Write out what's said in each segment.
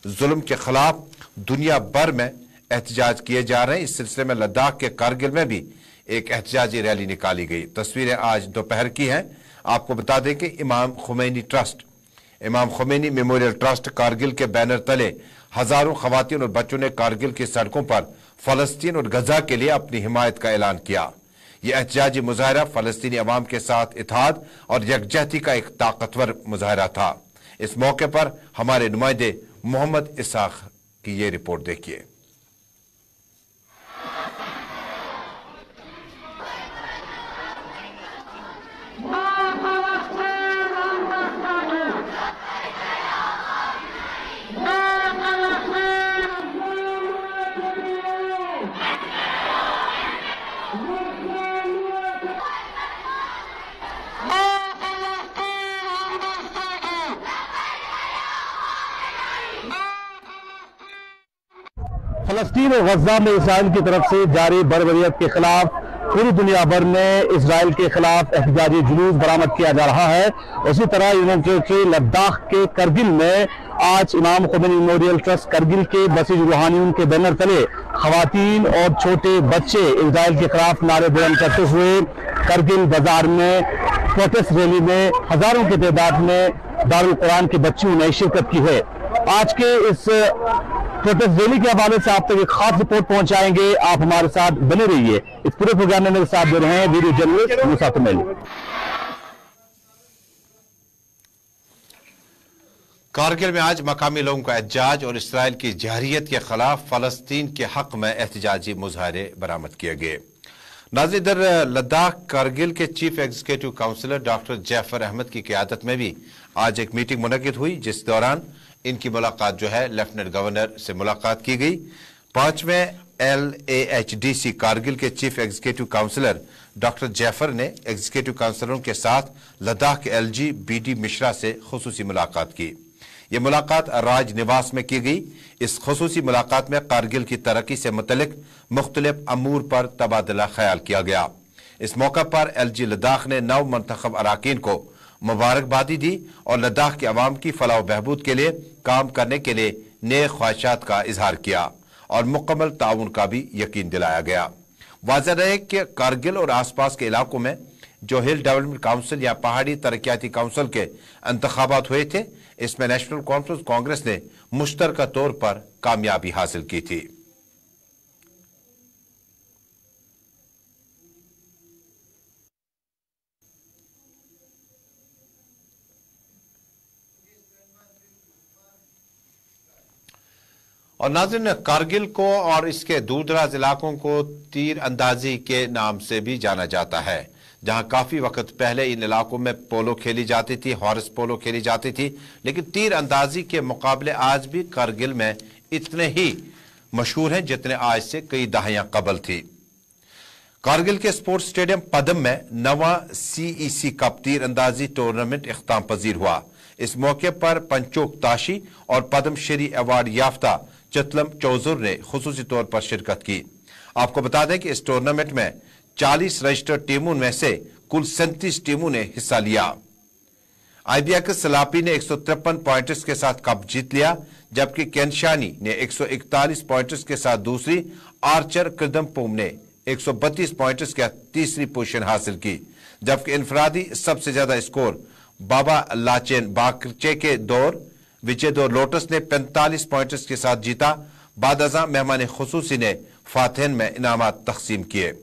जुल्म के खिलाफ दुनिया भर में एहतजाज किए जा रहे हैं। इस सिलसिले में लद्दाख के कारगिल में भी एक एहतजाजी रैली निकाली गई। तस्वीरें आज दोपहर की हैं। आपको बता दें कि इमाम खुमैनी मेमोरियल ट्रस्ट कारगिल के बैनर तले हजारों खवातीन और बच्चों ने कारगिल की सड़कों पर फलस्तीन और गजा के लिए अपनी हिमायत का ऐलान किया। यह एहतजाजी मुजाहरा फलस्तीनी अवाम के साथ इत्तेहाद और यकजहती का एक ताकतवर मुजाहरा था। इस मौके पर हमारे नुमाइंदे मोहम्मद इसाक की ये रिपोर्ट देखिए। फलस्तीन और गजा में इसराइल की तरफ से जारी बर्बरियत के खिलाफ पूरी दुनिया भर में इसराइल के खिलाफ एहतजाजी जुलूस बरामद किया जा रहा है। उसी तरह के लद्दाख के करगिल में आज इमाम खुमैनी मेमोरियल ट्रस्ट करगिल के बसीज रूहानियों के बैनर तले खवातीन और छोटे बच्चे इसराइल के खिलाफ नारे बुलंद करते हुए करगिल बाजार में प्रोटेस्ट रैली में हजारों की तादाद में दारुल कुरान के बच्चों ने शिरकत की है। आज के इस प्रोटेस्ट रैली के हवाले से आप तक एक खास रिपोर्ट पहुंचाएंगे। आप हमारे साथ बने रहिए। इस पूरे प्रोग्राम में मेरे साथ दे रहे हैं वीडियो जर्नलिस्ट मूसा तुमेल। कारगिल में आज मकामी लोगों का एहतजाज और इसराइल की जहरियत के खिलाफ फलस्तीन के हक में एहतजाजी मुजाहरे बरामद किए गए। नाज़रीन, इधर लद्दाख कारगिल के चीफ एग्जीक्यूटिव काउंसिलर डॉक्टर जैफर अहमद की क़यादत में भी आज एक मीटिंग मुनक़िद हुई, जिस दौरान इनकी मुलाकात जो है लेफ्टिनेंट गवर्नर से मुलाकात की गई। 5वें LAHDC कारगिल के चीफ एग्जीक्यूटिव काउंसिलर डॉक्टर जैफर ने एग्जीक्यूटिव काउंसिलरों के साथ लद्दाख के LG BD मिश्रा से खुसूसी मुलाकात की। यह मुलाकात राज निवास में की गई। इस खुसूसी मुलाकात में कारगिल की तरक्की से मुतल्लिक मुख्तलिफ अमूर पर तबादला ख्याल किया गया। इस मौका पर LG लद्दाख ने नव मंतखब अराकीन को मुबारकबादी दी और लद्दाख के अवाम की फलाह बहबूद के लिए काम करने के लिए नए ख्वाहिशात का इजहार किया और मुकम्मल ताउन का भी यकीन दिलाया गया। वाज़ेह रहे कि कारगिल और आसपास के इलाकों में जो हिल डेवलपमेंट काउंसिल या पहाड़ी तरक्याती काउंसिल के इंतखाबात हुए थे, इसमें नेशनल कॉन्फ्रेंस कांग्रेस ने मुश्तरका तौर पर कामयाबी हासिल की थी। और नाज़रीन, कारगिल को और इसके दूरदराज इलाकों को तीर अंदाजी के नाम से भी जाना जाता है, जहां काफी वक्त पहले इन इलाकों में पोलो खेली जाती थी, हॉर्स पोलो खेली जाती थी। लेकिन तीर अंदाजी के मुकाबले आज भी कारगिल में इतने ही मशहूर हैं जितने आज से कई दहाइयां कबल थी। कारगिल के स्पोर्ट्स स्टेडियम पदम में 9वां CEC कप तीर अंदाजी टूर्नामेंट इख्तिताम पजीर हुआ। इस मौके पर पंचोक ताशी और पद्मश्री अवार्ड याफ्ता चतलम चौजुर ने खुसूसी तौर पर शिरकत की। आपको बता दें कि इस टूर्नामेंट में 40 रजिस्टर्ड टीमों में से कुल 37 टीमों ने हिस्सा लिया। IBX सलापी ने 153 पॉइंट्स के साथ कप जीत लिया, जबकि केनशानी ने 141 पॉइंट्स के साथ दूसरी, आर्चर कृदमपुम ने 132 पॉइंट्स के तीसरी पोजीशन हासिल की, जबकि इनफरादी सबसे ज्यादा स्कोर बाबा लाचेन बाकचे के दौर विजय दौर लोटस ने 45 पॉइंट्स के साथ जीता। बाद अज़ां मेहमान खुसूसी ने फातेहन में इनामात तकसीम किए।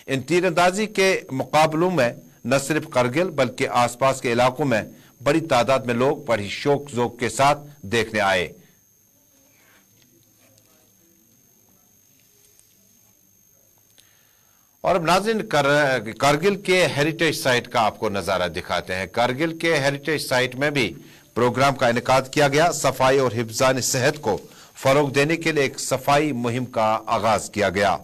इन तीरंदाजी के मुकाबलों में न सिर्फ कारगिल बल्कि आसपास के इलाकों में बड़ी तादाद में लोग बड़ी शौक ज़ौक के साथ देखने आए। और अब नाज़रीन, कारगिल के हेरिटेज साइट का आपको नजारा दिखाते हैं। कारगिल के हेरिटेज साइट में भी प्रोग्राम का इनेकाद किया गया। सफाई और हिफ्ज़ान सेहत को फरोग देने के लिए एक सफाई मुहिम का आगाज किया गया।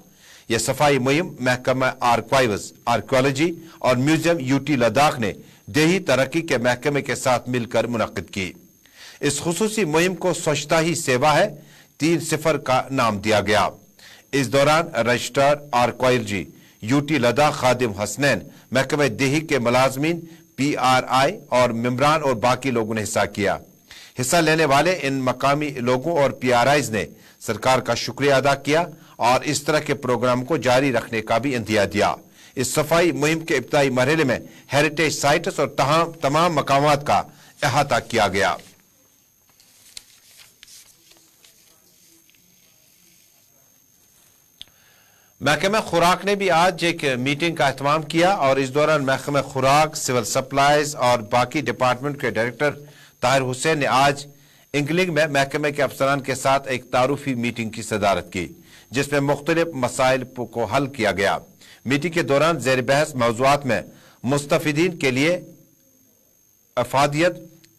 यह सफाई मुहिम महकमा आर्काइव्स, आर्कियोलॉजी और म्यूजियम UT लद्दाख ने देही तरक्की के महकमे के साथ मिलकर मुनक्किद की। इस खुसूसी मुहिम को स्वच्छता ही सेवा है 3-0 का नाम दिया गया। इस दौरान रजिस्ट्रार आर्कियोलॉजी UT लद्दाख खादिम हसनैन, महकमे देही के मुलाजमीन, PRI और मेम्बरान और बाकी लोगों ने हिस्सा किया। हिस्सा लेने वाले इन मकामी लोगों और PRIs ने सरकार का शुक्रिया अदा किया और इस तरह के प्रोग्राम को जारी रखने का भी इंदिया दिया। इस सफाई मुहिम के इब्तदाई मरहले में हेरिटेज साइट्स और तमाम मकामात का अहाता किया गया। महकमा खुराक ने भी आज एक मीटिंग का एहतमाम किया और इस दौरान महकमा खुराक, सिविल सप्लाईज और बाकी डिपार्टमेंट के डायरेक्टर ताहिर हुसैन ने आज इंगलिंग में महकमे के अफसरान के साथ एक तारुफी मीटिंग की सदारत की, जिसमें मुख्तलिफ मसाइल को हल किया गया। मीटिंग के दौरान ज़ेर बहस मौज़ूआत में मुस्तफिदीन के लिए अफादियत,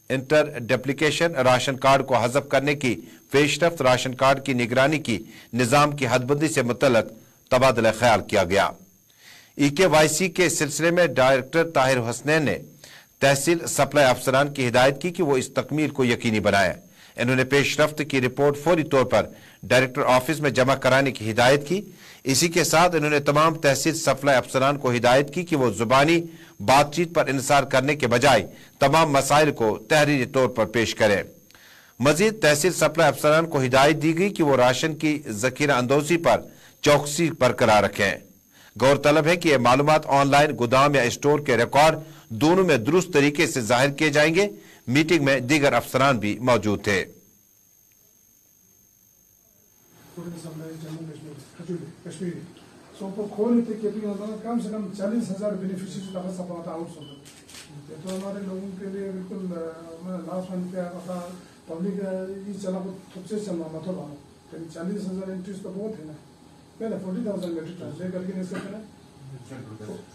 इंटर डुप्लिकेशन, राशन कार्ड को हज़फ करने की पेशरफ्त, राशन कार्ड की निगरानी की निज़ाम की हदबंदी से मुतल्लक तबादला ख्याल किया गया। EKYC के सिलसिले में डायरेक्टर ताहिर हुसैन ने तहसील सप्लाई अफसरान की हिदायत की कि वो इस तकमील को यकीनी बनाएं। इन्होंने पेशरफ्त की रिपोर्ट फौरी तौर पर डायरेक्टर ऑफिस में जमा कराने की हिदायत की। इसी के साथ इन्होंने तमाम तहसील सप्लाई अफसरान को हिदायत की कि वो जुबानी बातचीत पर इंसार करने के बजाय तमाम मसाइल को तहरीरी तौर पर पेश करें। मजीद तहसील सप्लाई अफसरान को हिदायत दी गई कि वो राशन की जखीरा अंदोजी पर चौकसी बरकरार रखें। गौरतलब है कि ये मालूमात ऑनलाइन गोदाम या स्टोर के रिकॉर्ड दोनों में दुरुस्त तरीके से जाहिर किए जाएंगे। मीटिंग में दीगर अफसरान भी मौजूद थे। कम से कम 40,000 बेनिफिशियरी का सपोर्ट आउट तो हमारे लोगों के लिए बिल्कुल लास्ट मंथ पे आया था। पब्लिक ये चला को सबसे चलना मतलब 40,000 एंट्रीज तो बहुत है ना। पहले 40,000 मेट्रिक टन ले करके नहीं सकते ना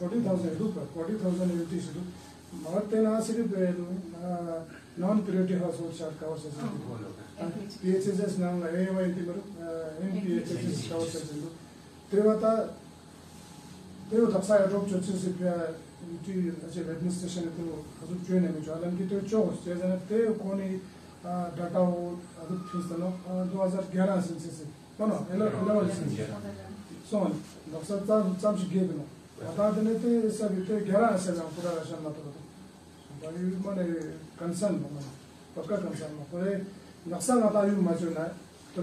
40,000 रुपये 40,000 एंट्रीज मगर तेना सिर्फ non priority house hold short cover से PHSS नाम AY इंटी मरु NPHSS कवर से तेवता तेव दक्षा एड्रोप चोचे से इंटी अच्छे एडमिनिस्ट्रेशन तो अजून जो नहीं मिल रहा लेकिन तो चोस जैसे ना तेव कोनी डाटा वो अजून फीस तो 2011 से no, eleven son, दक्षा चाम से गेब ना बता देने ते सब इतने 11 से ना पूरा राशन ना तो भाई माने कंसर्न माने पक्का कंसर्न ना पूरे दक्षा ना तायु मजो ना तो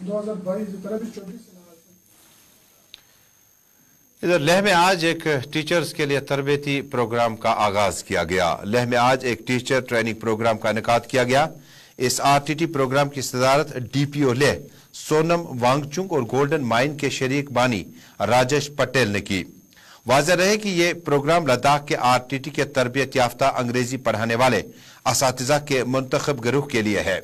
2022 तरह भी 24 इधर लेह में आज एक टीचर्स के लिए तरबेती प्रोग्राम का आगाज किया गया। लेह में आज एक टीचर ट्रेनिंग प्रोग्राम का इनेकाद किया गया। इस RTT प्रोग्राम की सदारत DPO लेह सोनम वांगचुंग और गोल्डन माइन के शरीक बानी राजेश पटेल ने की। वाज़ेह रहे कि यह प्रोग्राम लद्दाख के RTT के तरबियत याफ्ता अंग्रेजी पढ़ाने वाले असातिज़ा के मुंतखब गिरोह के लिए है,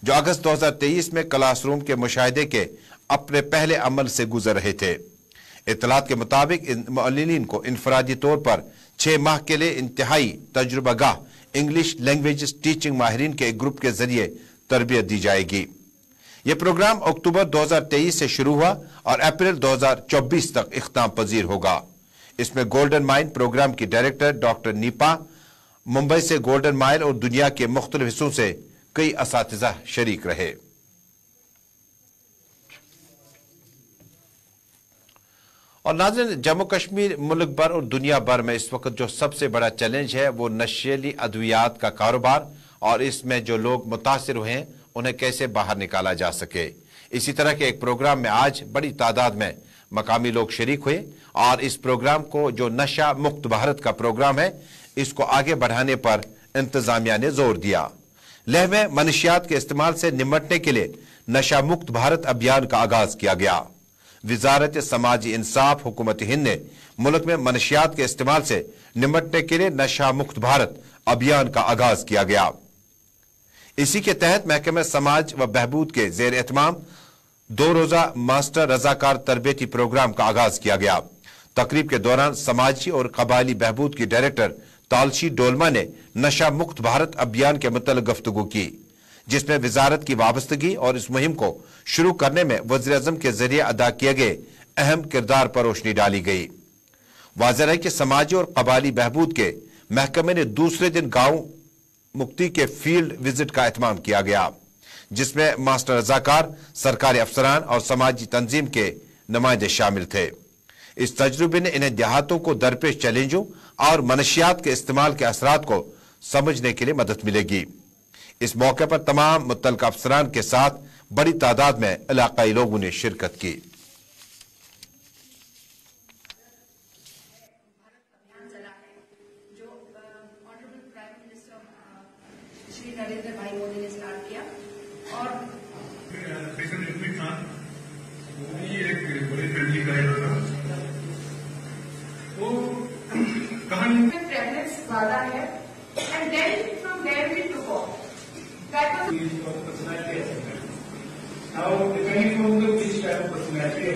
जो अगस्त 2023 में क्लासरूम के मुशाहिदे के अपने पहले अमल से गुजर रहे थे। इत्तलात के मुताबिक इन मुअल्लिनीन को इनफरादी तौर पर 6 माह के लिए इंतहाई तजुर्बागाह इंग्लिश लैंग्वेज टीचिंग माहिरीन के एक ग्रुप के जरिए तरबियत दी जाएगी। यह प्रोग्राम अक्टूबर 2023 से शुरू हुआ और अप्रैल 2024 तक इख्ताम पजीर होगा। इसमें गोल्डन माइन प्रोग्राम की डायरेक्टर डॉक्टर नीपा, मुंबई से गोल्डन माइन और दुनिया के मुख्तलिफ हिस्सों से कई असातिज़ा शरीक रहे। और नाज़रीन, जम्मू कश्मीर मुल्क भर और दुनिया भर में इस वक्त जो सबसे बड़ा चैलेंज है वो नशीली अद्वियात का कारोबार और इसमें जो लोग मुतासिर हुए हैं उन्हें कैसे बाहर निकाला जा सके। इसी तरह के एक प्रोग्राम में आज बड़ी तादाद में मकामी लोग शरीक हुए और इस प्रोग्राम को जो नशा मुक्त भारत का प्रोग्राम है इसको आगे बढ़ाने पर इंतजामिया ने जोर दिया। लेह में मनशियात के इस्तेमाल से निमटने के लिए नशा मुक्त भारत अभियान का आगाज किया गया। वजारत समाजी इंसाफ हुकूमत हिंद ने मुल्क में मनशियात के इस्तेमाल से निमटने के लिए नशा मुक्त भारत अभियान का आगाज किया गया। इसी के तहत महकमा समाज व बहबूद के जेर एहतमाम 2 रोजा मास्टर रजाकार तरबियती प्रोग्राम का आगाज किया गया। तकरीब के दौरान समाजी और कबायली बहबूद की डायरेक्टर तालशी डोलमा ने नशा मुक्त भारत अभियान के मुतल्लिक़ गुफ्तगू की, जिसमें वजारत की वाबस्तगी और इस मुहिम को शुरू करने में वज़ीर-ए-आज़म के जरिए अदा किए गए अहम किरदार पर रोशनी डाली गई। वाज़ेह है कि समाजी और कबायली बहबूद के महकमे ने दूसरे दिन गांव मुक्ति के फील्ड विजिट का एहतमाम किया गया, जिसमें मास्टर रजाकार, सरकारी अफसरान और समाजी तंजीम के नुमाइंदे शामिल थे। इस तजुर्बे ने इन्हें देहातों को दरपेश चैलेंजों और मनशियात के इस्तेमाल के असरात को समझने के लिए मदद मिलेगी। इस मौके पर तमाम मुतल्लिक़ अफसरान के साथ बड़ी तादाद में इलाकाई लोगों ने शिरकत की। श्री नरेंद्र भाई मोदी ने स्टार्ट किया और एक बड़ी फैमिली का वो कहानी प्रेफरेंस ज्यादा है and then from there we to go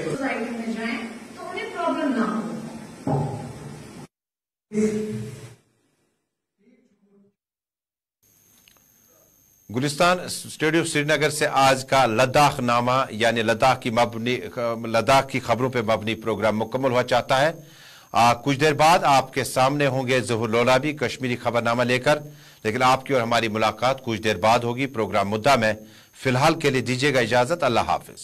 society में जाएं तो उन्हें प्रॉब्लम ना हो। गुलिस्तान स्टूडियो श्रीनगर से आज का लद्दाख नामा यानी लद्दाख की खबरों पर मबनी प्रोग्राम मुकम्मल हुआ चाहता है। कुछ देर बाद आपके सामने होंगे ज़हूर लोलाबी कश्मीरी खबरनामा लेकर, लेकिन आपकी और हमारी मुलाकात कुछ देर बाद होगी प्रोग्राम मुद्दा में। फिलहाल के लिए दीजिएगा इजाजत। अल्लाह हाफिज।